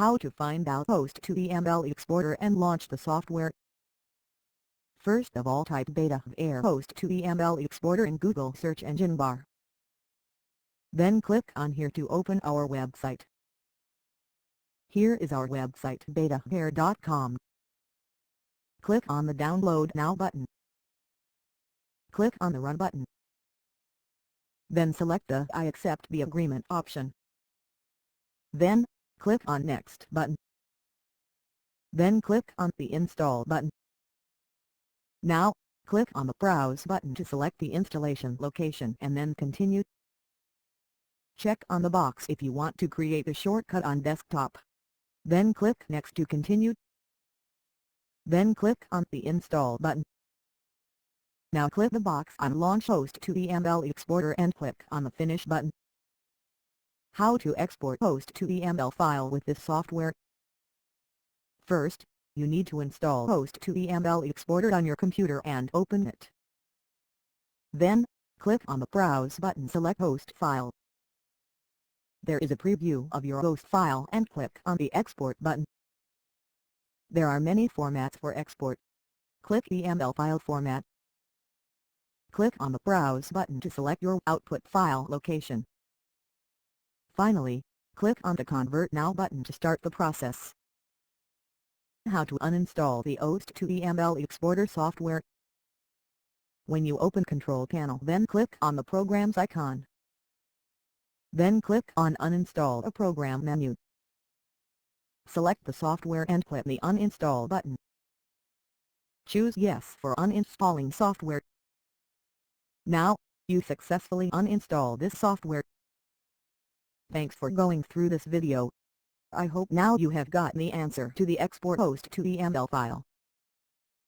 How to find out host to EML Exporter and launch the software. First of all, type Betavare host to EML Exporter in Google search engine bar. Then click on here to open our website. Here is our website, betavare.com. Click on the Download Now button. Click on the Run button. Then select the I accept the agreement option. Then, click on Next button. Then click on the Install button. Now, click on the Browse button to select the installation location and then Continue. Check on the box if you want to create a shortcut on desktop. Then click Next to continue. Then click on the Install button. Now click the box on Launch OST to EML Exporter and click on the Finish button. How to export OST to EML file with this software. First, you need to install OST to EML Exporter on your computer and open it. Then, click on the Browse button, select OST file. There is a preview of your OST file and click on the Export button. There are many formats for export. Click EML file format. Click on the Browse button to select your output file location. Finally, click on the Convert Now button to start the process. How to uninstall the OST to EML Exporter software. When you open Control Panel, then click on the Programs icon. Then click on Uninstall a program menu. Select the software and click the Uninstall button. Choose Yes for uninstalling software. Now, you successfully uninstall this software. Thanks for going through this video. I hope now you have got the answer to the Export OST to EML file.